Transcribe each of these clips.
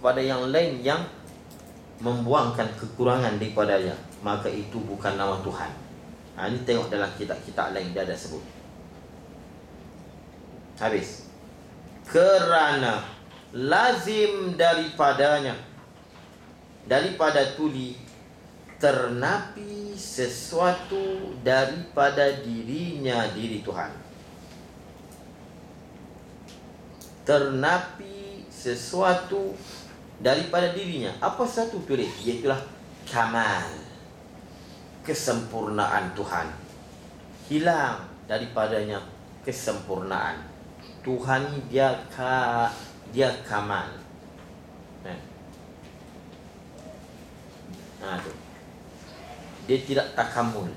kepada yang lain yang membuangkan kekurangan daripadanya, maka itu bukan nama Tuhan. Ini tengok dalam kitab-kitab lain dia ada sebut. Habis. Kerana lazim daripadanya, daripada tuli, ternapi sesuatu daripada dirinya diri Tuhan. Ternapi sesuatu daripada dirinya. Apa sesuatu tulis? Iaitulah kamal, kesempurnaan Tuhan. Hilang daripadanya kesempurnaan. Tuhan ni dia kamal. Tu. Dia tidak takamul.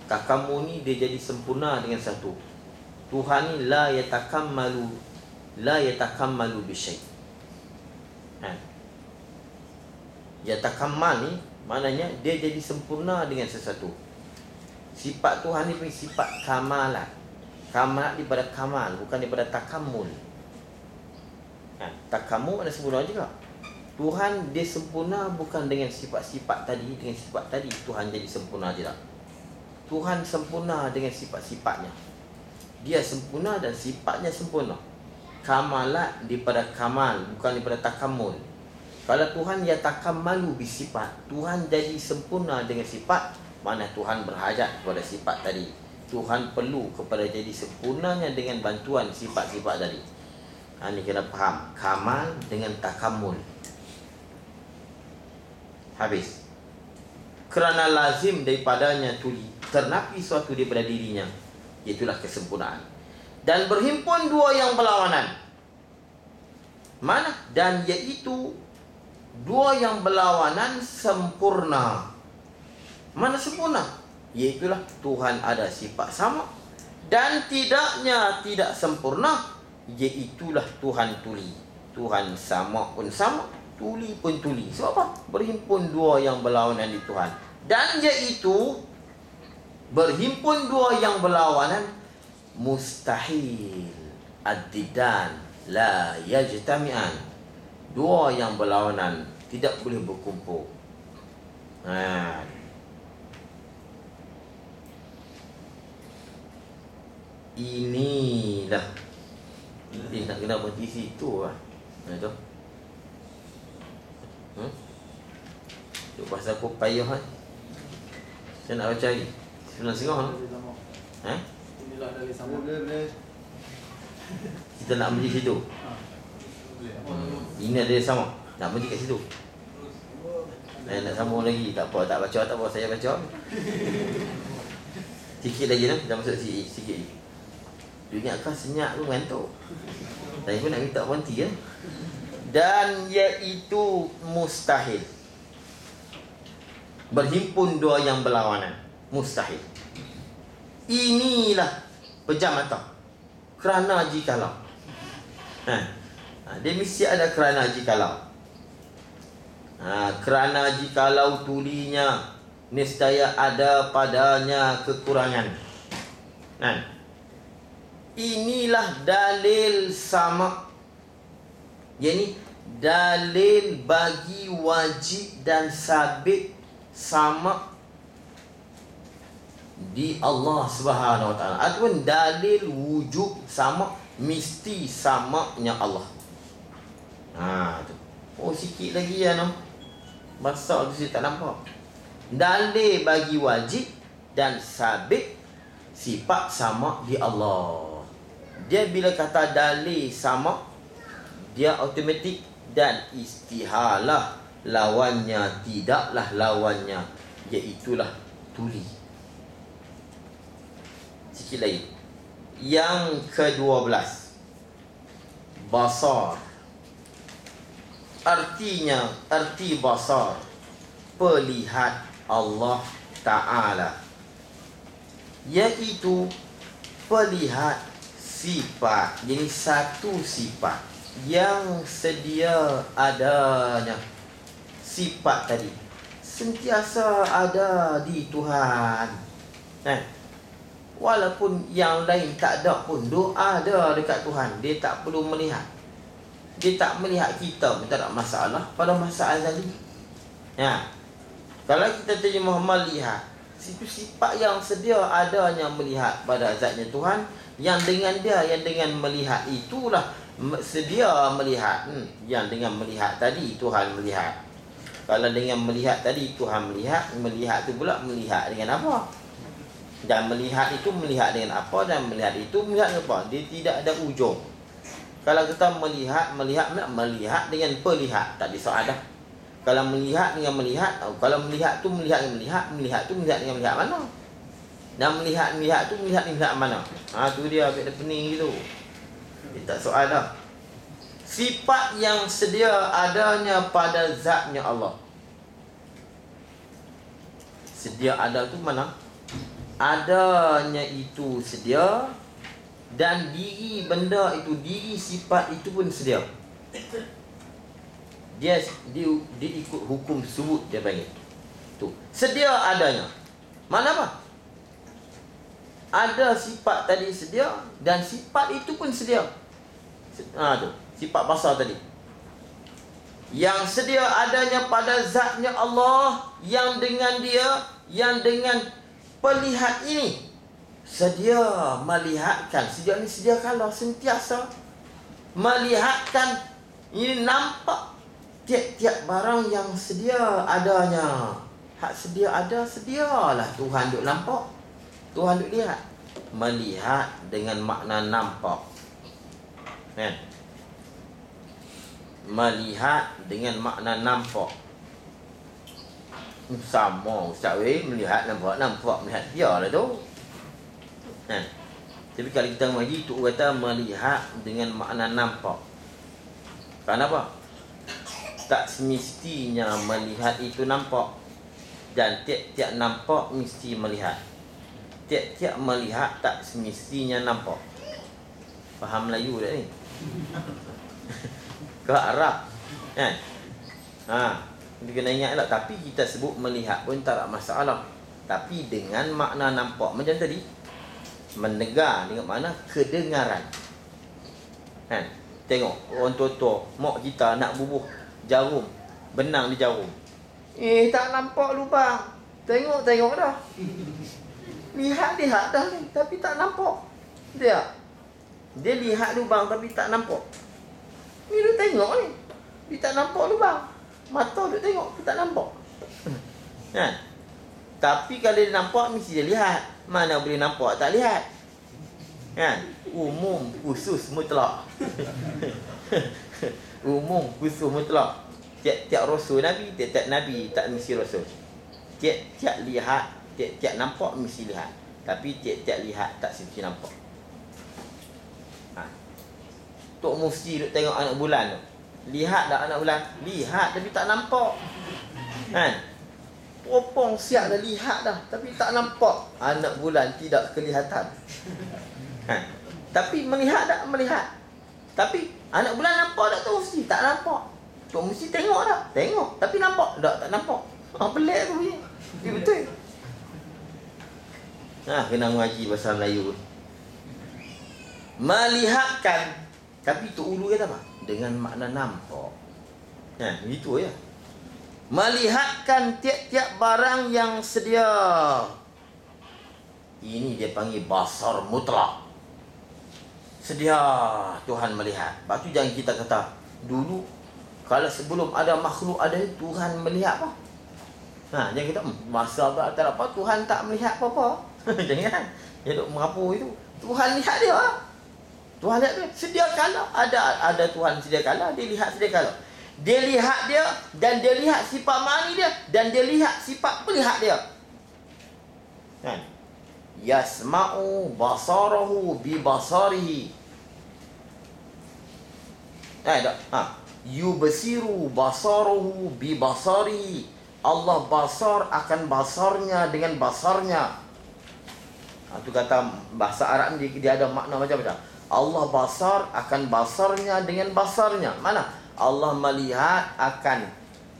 Takamul ni dia jadi sempurna dengan satu. Tuhan ni la yatakammalu bisyai. Yatakammal ni maknanya dia jadi sempurna dengan sesuatu. Sifat Tuhan ni punya sifat kamalat. Kamal daripada kamal, bukan daripada takamul. Takamul ada sempurna juga. Tuhan dia sempurna bukan dengan sifat-sifat tadi. Dengan sifat tadi Tuhan jadi sempurna tidak. Tuhan sempurna dengan sifat-sifatnya. Dia sempurna dan sifatnya sempurna. Kamalat daripada kamal, bukan daripada takamul. Kalau Tuhan ya takammalu bisifat, Tuhan jadi sempurna dengan sifat, mana Tuhan berhajat kepada sifat tadi. Tuhan perlu kepada jadi sempurnanya dengan bantuan sifat-sifat tadi. Ini kena faham. Kamal dengan takamul. Habis. Kerana lazim daripadanya tuli, ternapi suatu daripada dirinya, iaitulah kesempurnaan. Dan berhimpun dua yang berlawanan. Mana? Dan iaitu dua yang berlawanan sempurna. Mana sempurna? Iaitulah Tuhan ada sifat sama dan tidak sempurna, iaitulah Tuhan tuli. Tuhan sama pun sama, tuli pun tuli. Sebab apa? Berhimpun dua yang berlawanan di Tuhan. Dan iaitu berhimpun dua yang berlawanan mustahil ad-didan la yajtami'an. Dua yang berlawanan tidak boleh berkumpul. Inilah nak kena berhenti situ lah. Tu tu pasal aku payah kan. Saya nak baca lagi 9.30 Inilah dari sama. kita nak berhenti situ. Ini ada sama. Nak berhenti kat situ. Nak sambung lagi. Tak apa, tak baca, tak apa, saya baca. Sikit lagi dah masuk sikit lagi. Dia ingatkan senyap tu mengantuk. Saya pun nak minta berhenti ya. Dan iaitu mustahil. Berhimpun dua yang berlawanan. Mustahil. Inilah pejam mata. Kerana jikalau. Dia mesti ada kerana jikalau. Kerana jikalau tulinya niscaya ada padanya kekurangan. Inilah dalil sama, yakni dalil bagi wajib dan sabit sama di Allah Subhanahu Wa Taala. Ataupun dalil wujud sama, mesti samanya Allah. Tu. Oh sikit lagi ya no. Basah tu saya tak nampak. Dalil bagi wajib dan sabit sifat sama di Allah. Dia bila kata dalil sama, dia automatik dan istihalah lawannya, tidaklah lawannya, iaitulah tuli. Sikit lagi. Yang ke-12, basar. Artinya, arti basar, pelihat Allah Ta'ala, iaitu pelihat sifat. Jadi satu sifat yang sedia adanya. Sifat tadi sentiasa ada di Tuhan. Walaupun yang lain tak ada pun, doa ada dekat Tuhan. Dia tak perlu melihat. dia tak melihat kita, tak ada masalah pada masa azali. Ya. Kalau kita terjemah melihat, itu sifat yang sedia adanya melihat pada zatnya Tuhan, yang dengan melihat itulah sedia melihat. Yang dengan melihat tadi Tuhan melihat. Kalau dengan melihat tadi Tuhan melihat tu pula melihat dengan apa? Dan melihat itu melihat dengan apa, dan melihat itu melihat dengan apa? Dia tidak ada ujung. Kalau kita melihat dengan pelihat, tak ada soal dah. Kalau melihat dengan melihat, kalau melihat tu melihat dengan melihat tu melihat dengan melihat mana? Dan melihat tu melihat dengan melihat mana? Tu dia agak pening gitu. Dia tak soal dah. Sifat yang sedia adanya pada zatnya Allah. Sedia ada tu mana? Adanya itu sedia, dan diri benda itu, diri sifat itu pun sedia. Dia ikut hukum subut, dia panggil tu. Sedia adanya. Mana apa? Ada sifat tadi sedia, dan sifat itu pun sedia. Tu sifat basar tadi. Yang sedia adanya pada zatnya Allah, yang dengan pelihat ini sedia melihatkan. Sedia ni sedia kala sentiasa melihatkan. Ini nampak tiap-tiap barang yang sedia adanya. Hak sedia ada, sedialah Tuhan duk nampak, Tuhan duk lihat. Melihat dengan makna nampak, kan? Melihat dengan makna nampak sama Ustaz weh. Melihat nampak, melihat dia lah tu, kan? Tapi kalau kita mengaji tu kata melihat dengan makna nampak. Kenapa? Tak semestinya melihat itu nampak, dan tiap-tiap nampak mesti melihat. Tiap-tiap melihat tak semestinya nampak. Faham Melayu tak ni? Ke Arab, kan? Kita kena ingat lah. Tapi kita sebut melihat pun tak ada masalah, tapi dengan makna nampak. Macam tadi, mendengar dengan makna kedengaran, kan? Tengok orang tua-tua, mak kita nak bubuh jarum, benang di jarum. Tak nampak lubang. Tengok dah. Lihat dah ni, tapi tak nampak. Dia lihat lubang tapi tak nampak. Ni dia tengok ni, dia tak nampak lubang. Mata dia tengok, dia tak nampak. Kan? Tapi kalau dia nampak, mesti dia lihat. Mana boleh nampak tak lihat? Kan? Umum, khusus, mutlak. Umum, khusus, mutlak. Tiap-tiap rasul Nabi, tiap-tiap Nabi tak mesti rasul. Tiap-tiap lihat, tiap-tiap nampak mesti lihat. Tapi tiap-tiap lihat tak mesti nampak. Tok Mufti duk tengok anak bulan tu. Lihat tak anak bulan? Lihat tapi tak nampak, kan? Popong siap dah lihat dah, tapi tak nampak. Anak bulan tidak kelihatan, kan? Tapi melihat tak? Melihat. Tapi anak bulan nampak tak Tok Mufti? Tak nampak. Tok Mufti tengok tak? Tengok. Tapi nampak tak nampak. Pelik tu punya. Betul. Kena mengaji bahasa Melayu. Melihatkan. Tapi Tok Ulu kata apa? Dengan makna nampak. Begitu ya. Melihatkan tiap-tiap barang yang sedia. Ini dia panggil basar mutlak. Sedia Tuhan melihat. Lepas tu jangan kita kata dulu, kalau sebelum ada makhluk ada, Tuhan melihat apa? Jangan kita masa tak apa Tuhan tak melihat apa-apa. Jangan. Dia duk merapu itu. Tuhan lihat dia. Tuhan lihat dia. Sedia kala ada Tuhan sedia kala, dia lihat sedia kala. Dia lihat dia, dan dia lihat sifat mani dia, dan dia lihat sifat pelihat dia. Kan? Yasma'u basarahu bi basarihi. Yubsiru basarahu bi basarihi. Allah basar akan basarnya dengan basarnya. Itu kata bahasa Arab ni dia ada makna macam-macam. Allah basar akan basarnya dengan basarnya. Mana? Allah melihat akan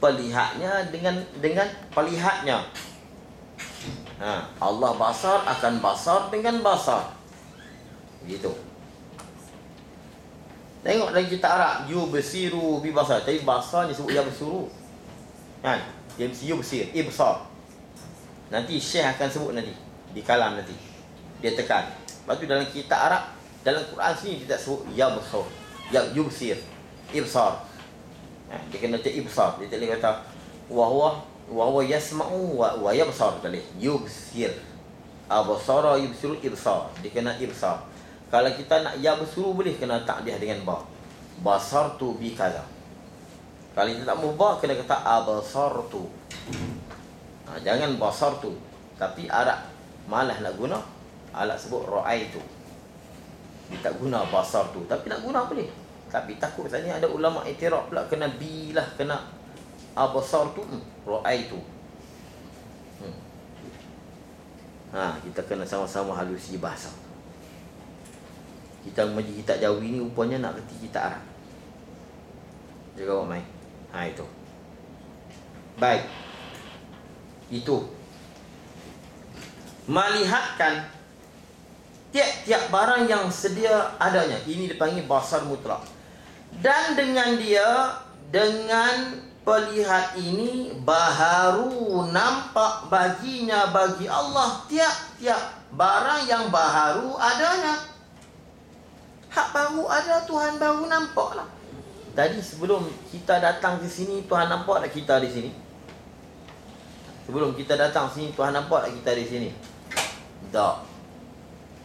pelihatnya dengan pelihatnya. Allah basar akan basar dengan basar. Begitu. Tengok dalam kitab Arab, yubsiru bi basar. Tapi basar ni sebut yabsuru. Kan? Dia mesti yubsir, ibsar. Nanti Syekh akan sebut nanti di kalam nanti. Dia tekan. Lepas tu dalam kitab Arab, dalam Quran sini dia tak sebut yabsur, yubsir, ibsar. Dia kena cek ibsar. Dia tak boleh kata wa huwa yasma'u wa yabsar. Tak boleh. Yubsir. Absara yubsiru ibsar. Dia kena ibsar. Kalau kita nak yabsuru boleh kena takdiah dengan ba. Basartu bi kaza. Kalau kita tak mau ba kena kata absartu. Jangan basartu. Tapi Arab malas nak guna. Arab sebut ra'aitu. Dia tak guna basartu. Tapi nak guna boleh. Tapi takut tadi ada ulama i'tiraf pula kena bi lah, kena absartu, ra'aitu. Kita kena sama-sama halusi bahasa. Kita mengaji kitab Jawi ni rupanya nak kerti kitab Arab. Jaga awak main. Itu. Baik. Itu. Melihatkan tiap-tiap barang yang sedia adanya. Ini dipanggil basar mutlak. Dan dengan pelihat ini baharu nampak baginya, bagi Allah tiap-tiap barang yang baharu adanya. Hak baru ada, Tuhan baru nampak lah. Tadi sebelum kita datang ke sini, Tuhan nampak tak kita di sini? Sebelum kita datang sini, Tuhan nampak tak kita di sini? Tak.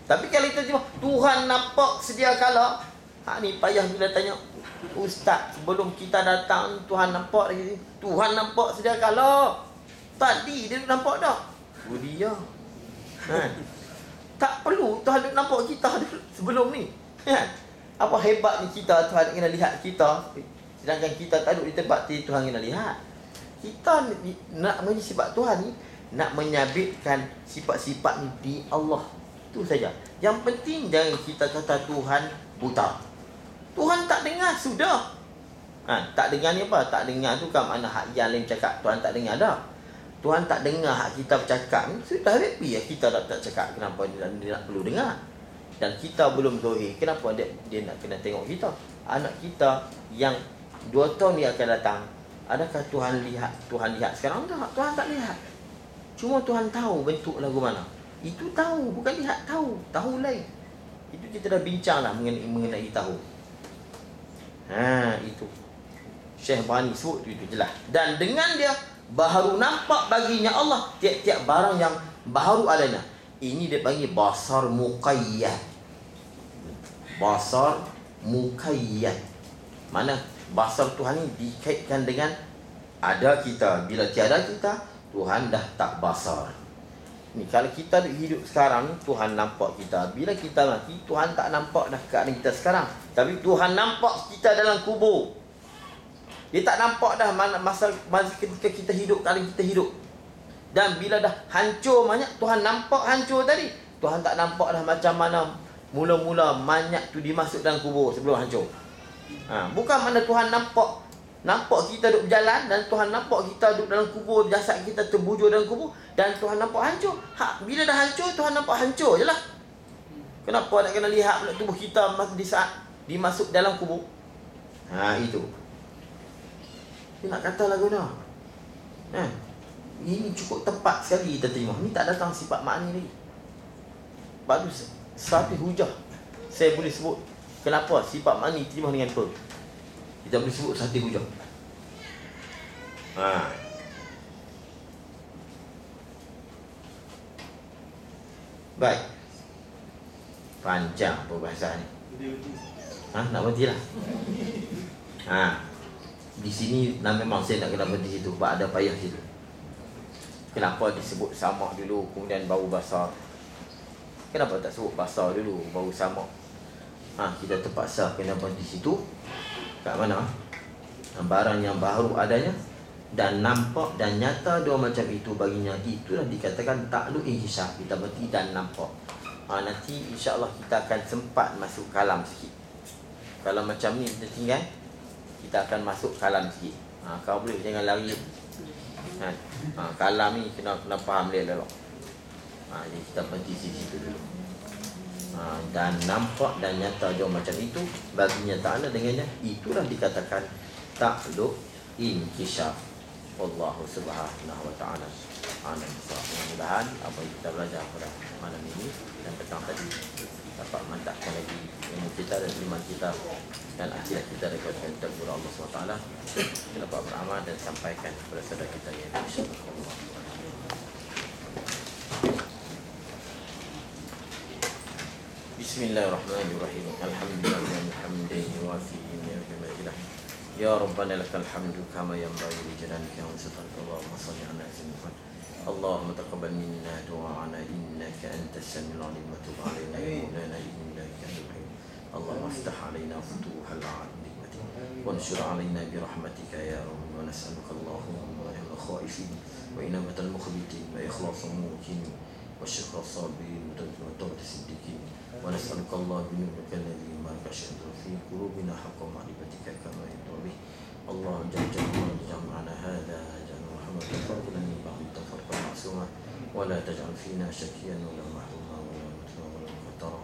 Tapi kalau kita cuma Tuhan nampak sedia kala, ni payah bila tanya Ustaz, sebelum kita datang Tuhan nampak lagi. Tuhan nampak sedia kala. Tadi dia nampak dah. Dia. Tak perlu Tuhan nampak kita sebelum ni. Apa hebatnya kita, Tuhan kena lihat kita. Sedangkan kita tak duduk di tempat Tuhan kena lihat. Kita nak menjadi sifat Tuhan ni, nak menyabitkan sifat-sifat ni di Allah. Itu saja. Yang penting jangan kita kata Tuhan buta. Tuhan tak dengar, sudah. Tak dengar ni apa? Tak dengar tu kan makna hak yang lain cakap. Tuhan tak dengar dah. Tuhan tak dengar hak kita bercakap. Sudah happy ya kita tak cakap. Kenapa dia nak perlu dengar? Dan kita belum zahir. Kenapa dia nak kena tengok kita? Anak kita yang 2 tahun dia akan datang, adakah Tuhan lihat? Tuhan lihat sekarang tak? Tuhan tak lihat. Cuma Tuhan tahu bentuk lagu mana. Itu tahu, bukan lihat, tahu. Tahu lain. Itu kita dah bincang lah mengenai tahu. Itu Syekh Bani sebut itu jelas. Dan dengan dia baharu nampak baginya Allah tiap-tiap barang yang baharu adanya. Ini dia panggil basar muqayyad. Basar muqayyad. Mana basar Tuhan ni dikaitkan dengan ada kita. Bila tiada kita, Tuhan dah tak basar. Ni kalau kita hidup sekarang, Tuhan nampak kita. Bila kita mati, Tuhan tak nampak dah keadaan kita sekarang. Tapi Tuhan nampak kita dalam kubur. Dia tak nampak dah masa ketika kita hidup, kali kita hidup. Dan bila dah hancur banyak, Tuhan nampak hancur tadi. Tuhan tak nampak dah macam mana mula-mula mayat tu dimasuk dalam kubur sebelum hancur. Bukan mana Tuhan nampak kita duduk berjalan, dan Tuhan nampak kita duduk dalam kubur, jasad kita terbujur dalam kubur, dan Tuhan nampak hancur. Bila dah hancur, Tuhan nampak hancur je lah. Kenapa nak kena lihat pula tubuh kita di saat dimasuk dalam kubur? Itu. Dia nak kata lagu dah. Ini cukup tepat sekali kita terima. Ni tak datang sifat makni lagi. Bagus. Satu hujah saya boleh sebut kenapa sifat makni terima dengan apa. Kita boleh sebut satu hujah. Baik. Panjang perbahasan ni. Nak berhenti lah. Di sini memang saya nak kena berhenti situ. Sebab ada payah situ. Kenapa disebut samak dulu, kemudian baru basar? Kenapa tak sebut basar dulu, baru samak? Kita terpaksa kena berhenti situ. Kat mana? Barang yang baru adanya dan nampak dan nyata dua macam itu baginya. Itulah dikatakan takluk inhisyaf. Kita berhenti dan nampak. Nanti insya-Allah kita akan sempat masuk kalam sikit. Kalau macam ni kita tinggal, kita akan masuk kalam sikit. Kau boleh jangan lari. Kalam ni kena faham dia dulu. Jadi kita berhenti situ dulu. Dan nampak dan nyata jauh macam itu baginya ta'ala dengannya, itulah dikatakan takluk inkishaf. Wallahu subhanahu wa ta'ala alam. Mudah-mudahan apa yang kita belajar pada malam ini dan petang tadi dapat mantapkan lagi ilmu kita dan iman kita dan akidah kita dekat kepada Allah SWT. Kita dapat beramal dan sampaikan kepada saudara kita yang insya-Allah. Bismillahirrahmanirrahim. Alhamdulillahi hamdan yuwafi ni'matihi. Ya Rabbana lakal hamdu kama yanbaghi li jalalikal sultan. Allahumma shalli ala sayyidina Allahumma taqabbal minna du'ana innaka antas samiul alim wa tub alaina ya maulana innaka antal halim. Allahumma iftah alaina futuhal nikmati wanshur alaina bi rahmatika ya rabbi wa nas'aluka Allahumma ya khaifin wa inamatal mukhbitin wa ikhlasul muqinin wa syukra sabirin wa tawbat siddiqin wa nas'aluka Allah bi nurika alladhi ma kashadu fi qulubina haqqa ma'rifatika kama yadwi. Allah jalla jam'ana hadha jalla rahmatan fadlan min ba'di tafarqa ma'suma wa la taj'al fina shakyan wa la mahruma wa la mutma wa la muqtara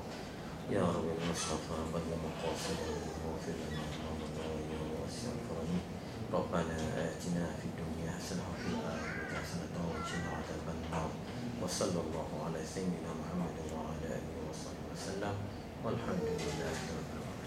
ya rabbi al-mustafa bal maqasidana wa fil ya wasi'al karami. Rabbana atina fid dunya hasanah wa fil akhirati hasanah wa qina adzaban nar. Wa sallallahu ala sayyidina Muhammad wa ala alihi wa sahbihi wasallam. Walhamdulillahi rabbil alamin.